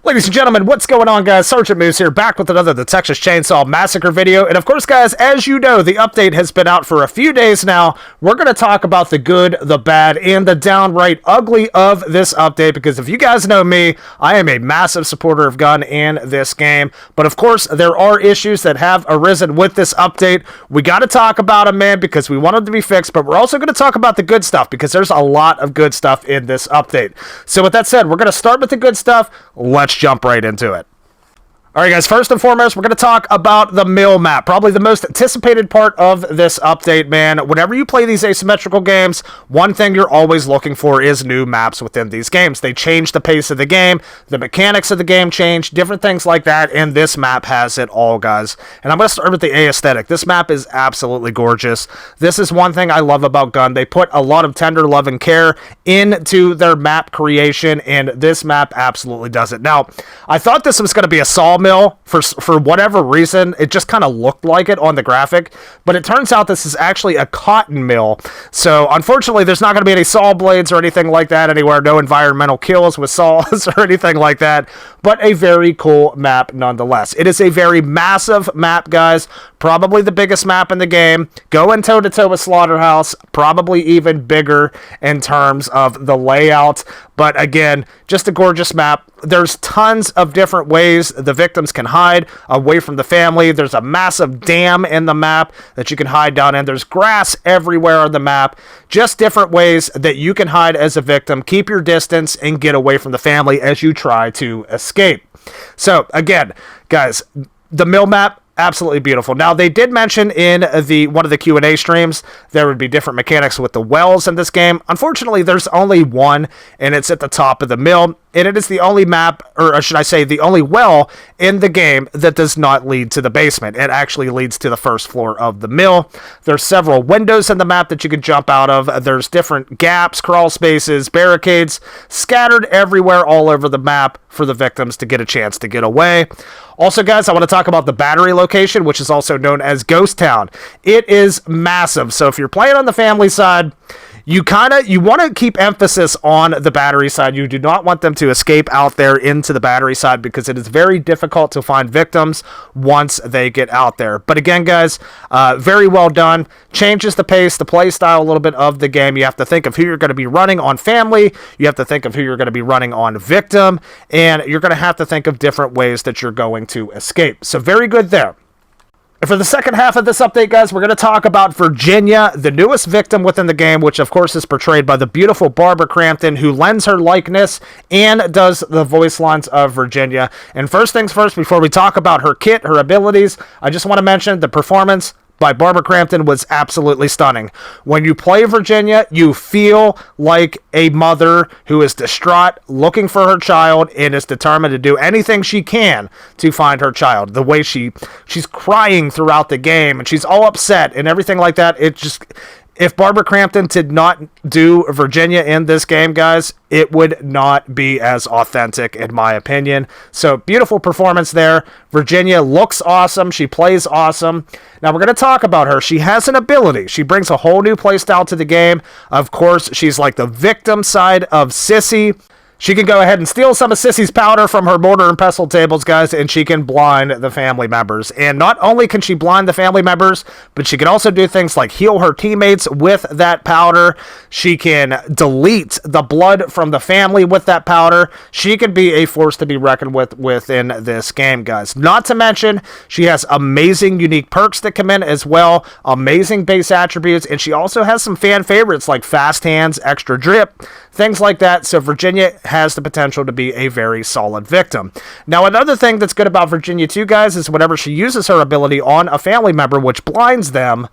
Ladies and gentlemen, what's going on, guys? Sergeant Moose here, back with another The Texas Chainsaw Massacre video. And of course, guys, as you know, the update has been out for a few days now. We're going to talk about the good, the bad, and the downright ugly of this update, because if you guys know me, I am a massive supporter of gun in this game. But of course, there are issues that have arisen with this update. We got to talk about them, man, because we want them to be fixed, but we're also going to talk about the good stuff, because there's a lot of good stuff in this update. So with that said, we're going to start with the good stuff. Let's jump right into it. Alright guys, first and foremost, we're going to talk about the mill map. Probably the most anticipated part of this update, man. Whenever you play these asymmetrical games, one thing you're always looking for is new maps within these games. They change the pace of the game, the mechanics of the game change, different things like that, and this map has it all, guys. And I'm going to start with the A aesthetic. This map is absolutely gorgeous. This is one thing I love about Gun. They put a lot of tender love and care into their map creation, and this map absolutely does it. Now, I thought this was going to be a sawmill. For whatever reason, it just kind of looked like it on the graphic, but it turns out this is actually a cotton mill. So unfortunately, there's not going to be any saw blades or anything like that anywhere. No environmental kills with saws or anything like that, but a very cool map nonetheless. It is a very massive map, guys. Probably the biggest map in the game. Going toe-to-toe with Slaughterhouse. Probably even bigger in terms of the layout. But again, just a gorgeous map. There's tons of different ways the victims can hide away from the family. There's a massive dam in the map that you can hide down in. There's grass everywhere on the map. Just different ways that you can hide as a victim, keep your distance, and get away from the family as you try to escape. So again, guys, the mill map, absolutely beautiful. Now, they did mention in one of the Q&A streams there would be different mechanics with the wells in this game. Unfortunately, there's only one, and it's at the top of the mill, and it is the only map, or should I say, the only well in the game that does not lead to the basement. It actually leads to the first floor of the mill. There's several windows in the map that you can jump out of. There's different gaps, crawl spaces, barricades scattered everywhere all over the map for the victims to get a chance to get away. Also, guys, I want to talk about the battery location, which is also known as Ghost Town. It is massive. So if you're playing on the family side, you want to keep emphasis on the battery side. You do not want them to escape out there into the battery side, because it is very difficult to find victims once they get out there. But again, guys, very well done. Changes the pace, the play style a little bit of the game. You have to think of who you're going to be running on family. You have to think of who you're going to be running on victim. And you're going to have to think of different ways that you're going to escape. So very good there. And for the second half of this update, guys, we're going to talk about Virginia, the newest victim within the game, which, of course, is portrayed by the beautiful Barbara Crampton, who lends her likeness and does the voice lines of Virginia. And first things first, before we talk about her kit, her abilities, I just want to mention the performance by Barbara Crampton was absolutely stunning. When you play Virginia, you feel like a mother who is distraught, looking for her child, and is determined to do anything she can to find her child. The way she's crying throughout the game, and she's all upset and everything like that, if Barbara Crampton did not do Virginia in this game, guys, it would not be as authentic, in my opinion. So, beautiful performance there. Virginia looks awesome. She plays awesome. Now, we're going to talk about her. She has an ability. She brings a whole new playstyle to the game. Of course, she's like the victim side of Sissy. She can go ahead and steal some of Sissy's powder from her mortar and pestle tables, guys, and she can blind the family members. And not only can she blind the family members, but she can also do things like heal her teammates with that powder. She can delete the blood from the family with that powder. She can be a force to be reckoned with within this game, guys. Not to mention, she has amazing unique perks that come in as well, amazing base attributes, and she also has some fan favorites like fast hands, extra drip, things like that. So Virginia has the potential to be a very solid victim. Now, another thing that's good about Virginia too, guys, is whenever she uses her ability on a family member, which blinds them,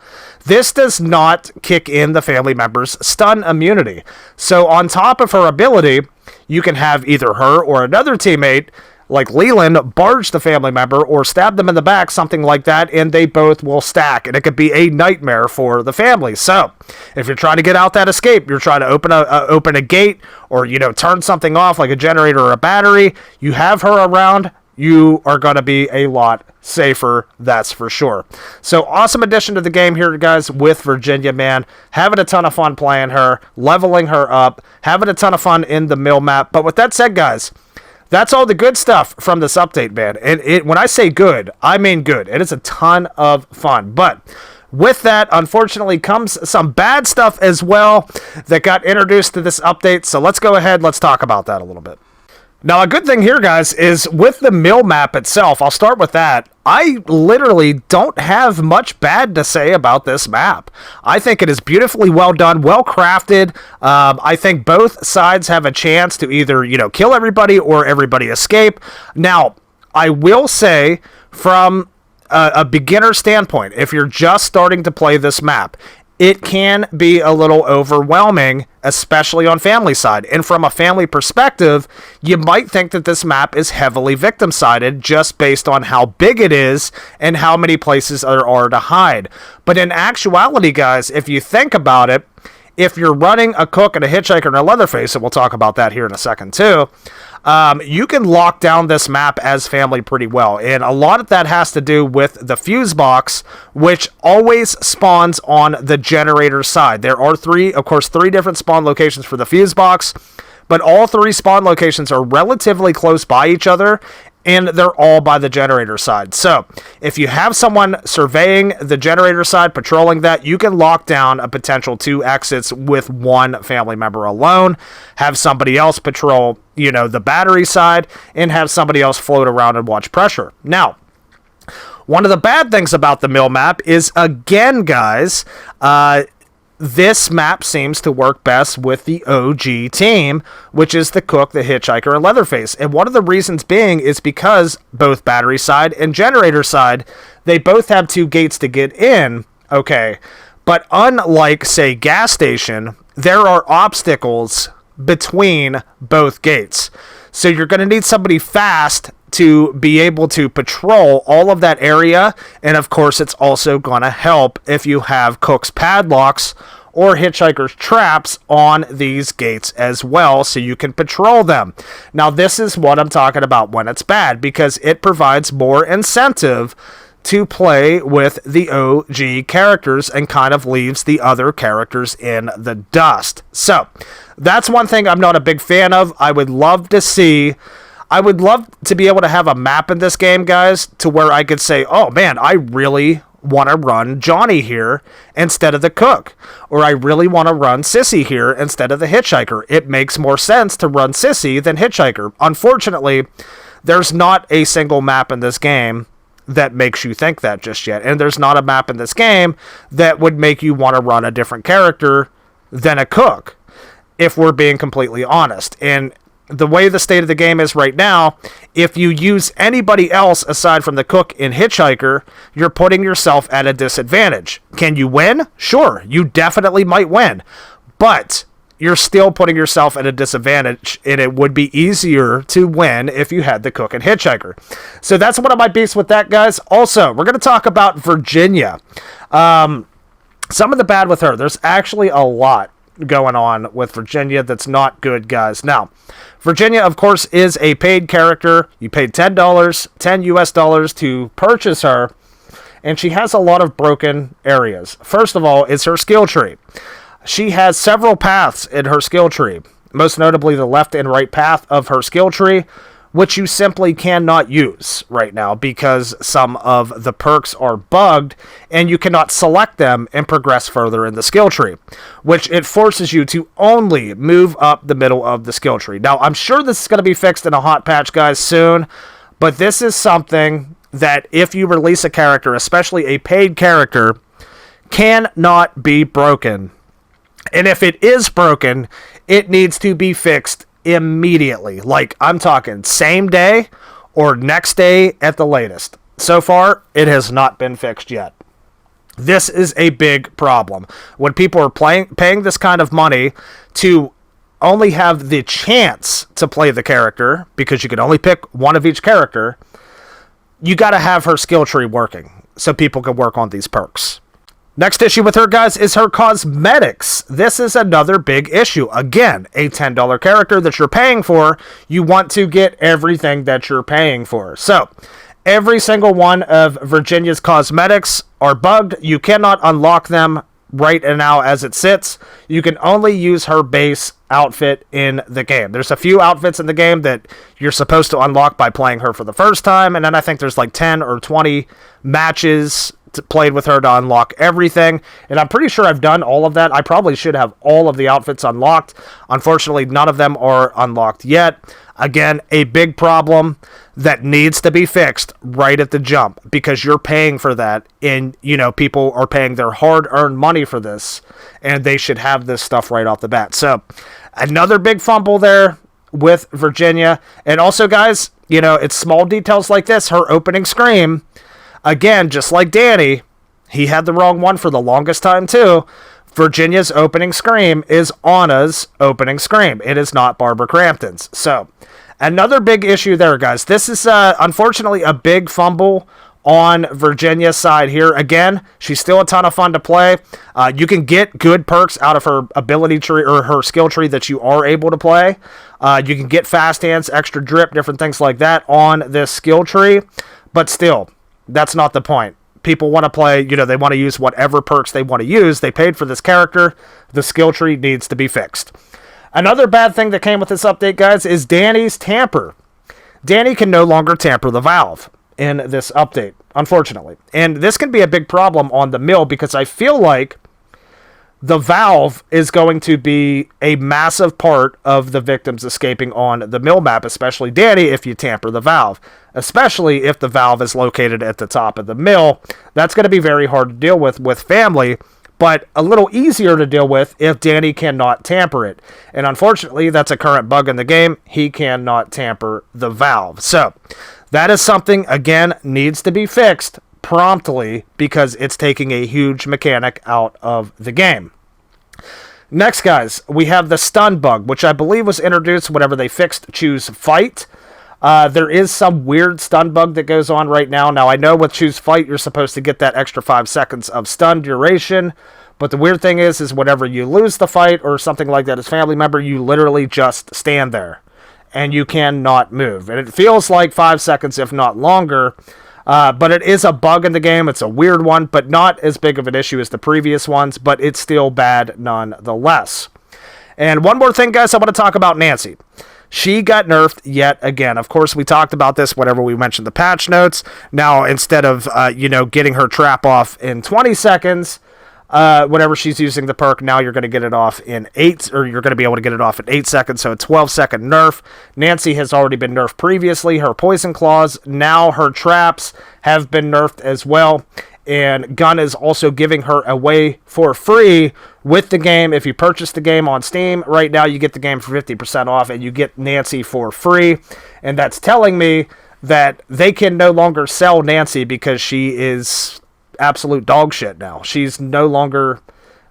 this does not kick in the family member's stun immunity. So on top of her ability, you can have either her or another teammate like Leland barge the family member or stab them in the back, something like that, and they both will stack, and it could be a nightmare for the family. So if you're trying to get out that escape, you're trying to open a gate, or turn something off like a generator or a battery, you have her around, you are going to be a lot safer, that's for sure. So awesome addition to the game here, guys, with Virginia, man. Having a ton of fun playing her, leveling her up, having a ton of fun in the mill map. But with that said, guys, That's all the good stuff from this update, man. And when I say good, I mean good. It is a ton of fun. But with that, unfortunately, comes some bad stuff as well that got introduced to this update. So let's go ahead. Let's talk about that a little bit. Now, a good thing here, guys, is with the mill map itself, I'll start with that. I literally don't have much bad to say about this map. I think it is beautifully well done, well crafted. I think both sides have a chance to either, kill everybody or everybody escape. Now, I will say from a beginner standpoint, if you're just starting to play this map, it can be a little overwhelming, especially on family side. And from a family perspective, you might think that this map is heavily victim-sided just based on how big it is and how many places there are to hide. But in actuality, guys, if you think about it, if you're running a cook and a hitchhiker and a Leatherface, and we'll talk about that here in a second too, you can lock down this map as family pretty well. And a lot of that has to do with the fuse box, which always spawns on the generator side. There are three different spawn locations for the fuse box, but all three spawn locations are relatively close by each other, and they're all by the generator side. So if you have someone surveying the generator side, patrolling that, you can lock down a potential 2 exits with one family member alone, have somebody else patrol, the battery side, and have somebody else float around and watch pressure. Now, one of the bad things about the mill map is, again, guys, this map seems to work best with the OG team, which is the cook, the hitchhiker, and Leatherface. And one of the reasons being is because both battery side and generator side, they both have 2 gates to get in, okay? But unlike, say, gas station, there are obstacles between both gates. So you're going to need somebody fast to be able to patrol all of that area. And of course, it's also going to help if you have cook's padlocks or hitchhiker's traps on these gates as well, so you can patrol them. Now, this is what I'm talking about when it's bad, because it provides more incentive to play with the OG characters and kind of leaves the other characters in the dust. So that's one thing I'm not a big fan of. I would love to be able to have a map in this game, guys, to where I could say, oh man, I really want to run Johnny here instead of the cook, or I really want to run Sissy here instead of the hitchhiker. It makes more sense to run Sissy than hitchhiker. Unfortunately, there's not a single map in this game that makes you think that just yet. And there's not a map in this game that would make you want to run a different character than a cook, if we're being completely honest. And the way the state of the game is right now, if you use anybody else aside from the cook and hitchhiker, you're putting yourself at a disadvantage. Can you win? Sure, you definitely might win. But you're still putting yourself at a disadvantage, and it would be easier to win if you had the cook and hitchhiker. So that's one of my beefs with that, guys. Also, we're going to talk about Virginia. Some of the bad with her. There's actually a lot going on with Virginia that's not good, guys. Now, Virginia, of course, is a paid character. You paid $10, 10 US dollars to purchase her, and she has a lot of broken areas. First of all, is her skill tree. She has several paths in her skill tree, most notably the left and right path of her skill tree, which you simply cannot use right now because some of the perks are bugged and you cannot select them and progress further in the skill tree, which it forces you to only move up the middle of the skill tree. Now, I'm sure this is going to be fixed in a hot patch, guys, soon, but this is something that if you release a character, especially a paid character, cannot be broken. And if it is broken, it needs to be fixed immediately. Like, I'm talking same day or next day at the latest. So far, it has not been fixed yet. This is a big problem. When people are paying this kind of money to only have the chance to play the character, because you can only pick one of each character, you got to have her skill tree working so people can work on these perks. Next issue with her, guys, is her cosmetics. This is another big issue. Again, a $10 character that you're paying for, you want to get everything that you're paying for. So, every single one of Virginia's cosmetics are bugged. You cannot unlock them right now as it sits, you can only use her base outfit in the game. There's a few outfits in the game that you're supposed to unlock by playing her for the first time, and then I think there's like 10 or 20 matches played with her to unlock everything, and I'm pretty sure I've done all of that. I probably should have all of the outfits unlocked. Unfortunately, none of them are unlocked yet. Again, a big problem that needs to be fixed right at the jump, because you're paying for that, and people are paying their hard-earned money for this, and they should have this stuff right off the bat. So another big fumble there with Virginia. And also, guys, it's small details like this. Her opening scream, again, just like Danny, he had the wrong one for the longest time too. Virginia's opening scream is Anna's opening scream. It is not Barbara Crampton's. So another big issue there, guys. This is unfortunately a big fumble on Virginia's side here. Again, she's still a ton of fun to play. You can get good perks out of her ability tree or her skill tree that you are able to play. You can get fast hands, extra drip, different things like that on this skill tree. But still, that's not the point. People want to play, they want to use whatever perks they want to use. They paid for this character. The skill tree needs to be fixed. Another bad thing that came with this update, guys, is Danny's tamper. Danny can no longer tamper the valve in this update, unfortunately. And this can be a big problem on the mill, because I feel like the valve is going to be a massive part of the victims escaping on the mill map, especially Danny, if you tamper the valve. Especially if the valve is located at the top of the mill. That's going to be very hard to deal with family, but a little easier to deal with if Danny cannot tamper it. And unfortunately, that's a current bug in the game. He cannot tamper the valve. So that is something, again, needs to be fixed promptly, because it's taking a huge mechanic out of the game. Next, guys, we have the stun bug, which I believe was introduced whenever they fixed Choose Fight. There is some weird stun bug that goes on right now. Now, I know with Choose Fight, you're supposed to get that extra 5 seconds of stun duration, but the weird thing is whenever you lose the fight or something like that as family member, you literally just stand there, and you cannot move. And it feels like 5 seconds, if not longer. But it is a bug in the game. It's a weird one, but not as big of an issue as the previous ones, but it's still bad nonetheless. And one more thing, guys, I want to talk about Nancy. She got nerfed yet again. Of course, we talked about this whenever we mentioned the patch notes. Now, instead of, getting her trap off in 20 seconds, whenever she's using the perk, now you're going to get it off in 8, or you're going to be able to get it off in 8 seconds, so a 12-second nerf. Nancy has already been nerfed previously. Her poison claws, now her traps have been nerfed as well, and Gun is also giving her away for free with the game. If you purchase the game on Steam right now, you get the game for 50% off, and you get Nancy for free, and that's telling me that they can no longer sell Nancy because she is absolute dog shit now. She's no longer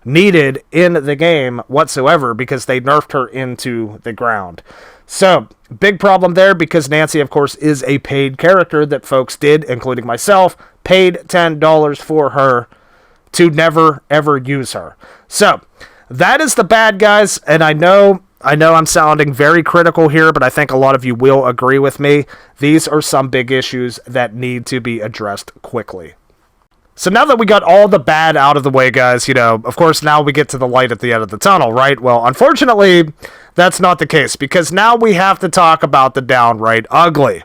needed in the game whatsoever because they nerfed her into the ground. So, big problem there, because Nancy, of course, is a paid character that folks did, including myself, paid $10 for her to never, ever use her. So, that is the bad, guys, and I know I'm sounding very critical here, but I think a lot of you will agree with me. These are some big issues that need to be addressed quickly. So now that we got all the bad out of the way, guys, of course, now we get to the light at the end of the tunnel, right? Well, unfortunately, that's not the case, because now we have to talk about the downright ugly.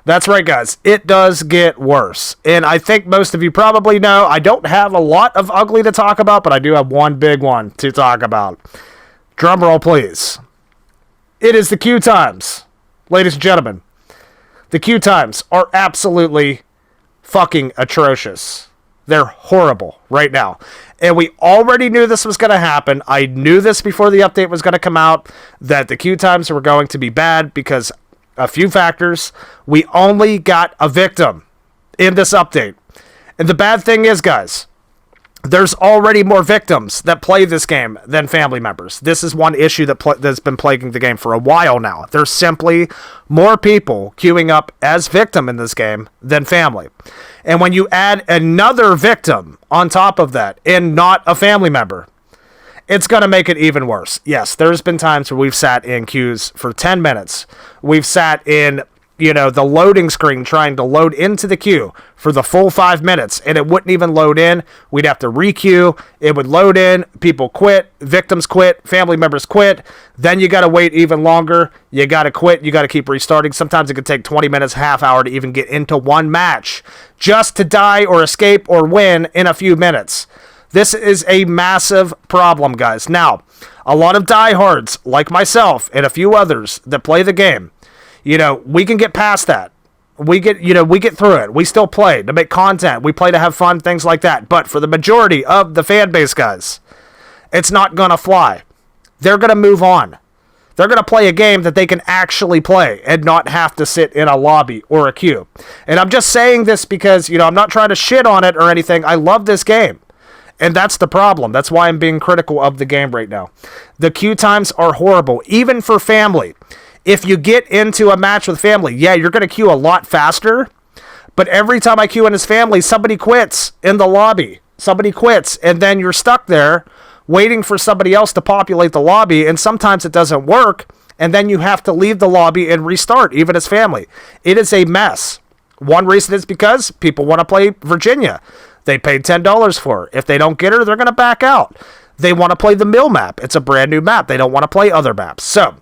That's right, guys. It does get worse. And I think most of you probably know I don't have a lot of ugly to talk about, but I do have one big one to talk about. Drum roll, please. It is the queue times. Ladies and gentlemen, the queue times are absolutely fucking atrocious. They're horrible right now. And we already knew this was going to happen. I knew this before the update was going to come out, that the queue times were going to be bad because a few factors. We only got a victim in this update. And the bad thing is, guys, there's already more victims that play this game than family members. This is one issue that's been plaguing the game for a while now. There's simply more people queuing up as victim in this game than family. And when you add another victim on top of that and not a family member, it's going to make it even worse. Yes, there's been times where we've sat in queues for 10 minutes. We've sat in the loading screen trying to load into the queue for the full 5 minutes, and it wouldn't even load in. We'd have to re-queue. It would load in. People quit. Victims quit. Family members quit. Then you got to wait even longer. You got to quit. You got to keep restarting. Sometimes it could take 20 minutes, half hour to even get into one match just to die or escape or win in a few minutes. This is a massive problem, guys. Now, a lot of diehards like myself and a few others that play the game, we can get past that. We get through it. We still play to make content. We play to have fun, things like that. But for the majority of the fan base, guys, it's not going to fly. They're going to move on. They're going to play a game that they can actually play and not have to sit in a lobby or a queue. And I'm just saying this because, I'm not trying to shit on it or anything. I love this game. And that's the problem. That's why I'm being critical of the game right now. The queue times are horrible, even for family. If you get into a match with family, yeah, you're going to queue a lot faster. But every time I queue in as family, somebody quits in the lobby. Somebody quits, and then you're stuck there waiting for somebody else to populate the lobby, and sometimes it doesn't work, and then you have to leave the lobby and restart, even as family. It is a mess. One reason is because people want to play Virginia. They paid $10 for her. If they don't get her, they're going to back out. They want to play the mill map. It's a brand new map. They don't want to play other maps. So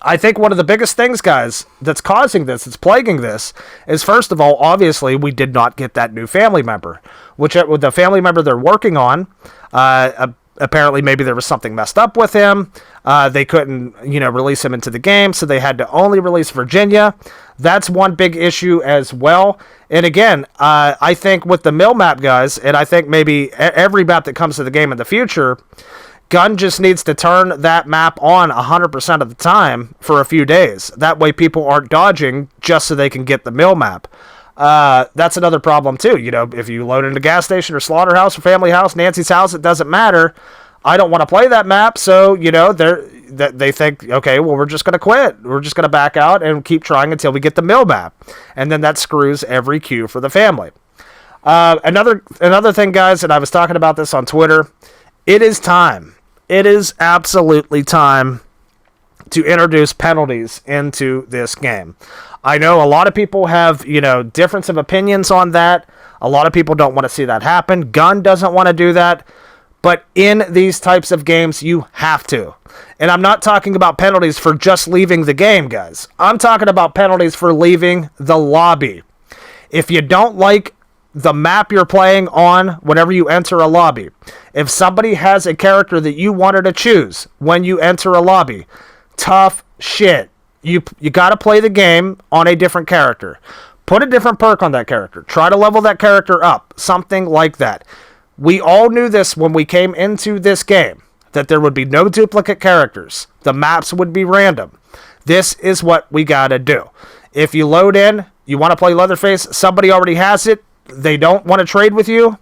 I think one of the biggest things, guys, that's causing this, that's plaguing this, is first of all, obviously, we did not get that new family member, which the family member they're working on, apparently maybe there was something messed up with him. They couldn't, release him into the game, so they had to only release Virginia. That's one big issue as well. And again, I think with the mill map, guys, and I think maybe every map that comes to the game in the future, Gun just needs to turn that map on 100% of the time for a few days. That way people aren't dodging just so they can get the mill map. That's another problem too. If you load into a gas station or slaughterhouse or family house, Nancy's house, it doesn't matter. I don't want to play that map, so they think, okay, well, we're just going to quit. We're just going to back out and keep trying until we get the mill map, and then that screws every queue for the family. Another thing, guys, and I was talking about this on Twitter. It is time. It is absolutely time to introduce penalties into this game. I know a lot of people have, difference of opinions on that. A lot of people don't want to see that happen. Gun doesn't want to do that. But in these types of games, you have to. And I'm not talking about penalties for just leaving the game, guys. I'm talking about penalties for leaving the lobby. If you don't like the map you're playing on whenever you enter a lobby, if somebody has a character that you wanted to choose when you enter a lobby, tough shit. You got to play the game on a different character. Put a different perk on that character. Try to level that character up. Something like that. We all knew this when we came into this game, that there would be no duplicate characters. The maps would be random. This is what we got to do. If you load in, you want to play Leatherface, somebody already has it, they don't want to trade with you,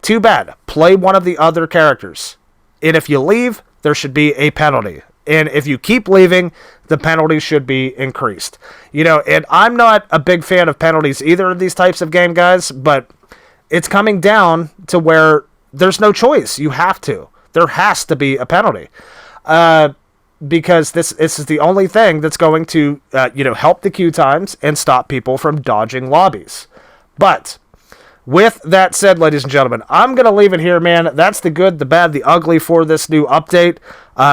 too bad. Play one of the other characters. And if you leave, there should be a penalty. And if you keep leaving, the penalty should be increased. And I'm not a big fan of penalties either of these types of game, guys, but it's coming down to where there's no choice. You have to. There has to be a penalty. Because this is the only thing that's going to, help the queue times and stop people from dodging lobbies. But with that said, ladies and gentlemen, I'm going to leave it here, man. That's the good, the bad, the ugly for this new update.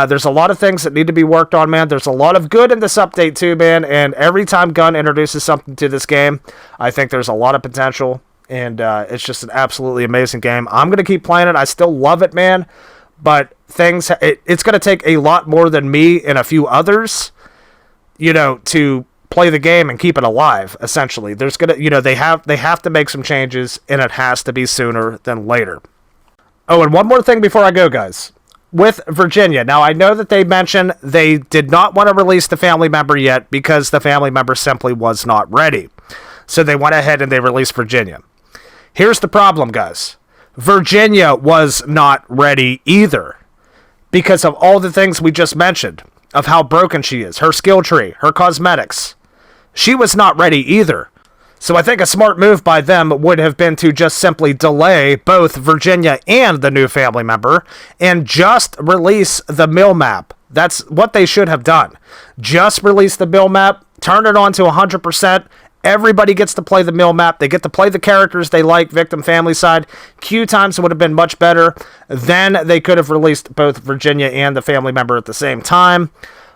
There's a lot of things that need to be worked on, man. There's a lot of good in this update too, man. And every time Gun introduces something to this game, I think there's a lot of potential. And it's just an absolutely amazing game. I'm going to keep playing it. I still love it, man. But it's going to take a lot more than me and a few others, to play the game and keep it alive, essentially. There's going to, they have to make some changes, and it has to be sooner than later. Oh, and one more thing before I go, guys. With Virginia, now I know that they mentioned they did not want to release the family member yet because the family member simply was not ready. So they went ahead and they released Virginia. Here's the problem, guys. Virginia was not ready either because of all the things we just mentioned, of how broken she is, her skill tree, her cosmetics. She was not ready either. So I think a smart move by them would have been to just simply delay both Virginia and the new family member and just release the mill map. That's what they should have done. Just release the mill map, turn it on to 100%. Everybody gets to play the mill map. They get to play the characters they like, victim, family side. Queue times would have been much better. Then they could have released both Virginia and the family member at the same time.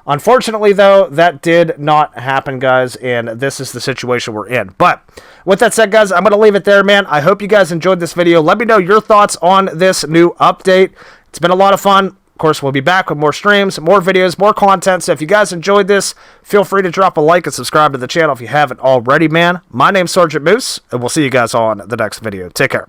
Unfortunately, though, that did not happen, guys, and this is the situation we're in. But with that said, guys, I'm going to leave it there, man. I hope you guys enjoyed this video. Let me know your thoughts on this new update. It's been a lot of fun. Of course, we'll be back with more streams, more videos, more content. So if you guys enjoyed this, feel free to drop a like and subscribe to the channel if you haven't already, man. My name's Sergeant Moose, and we'll see you guys on the next video. Take care.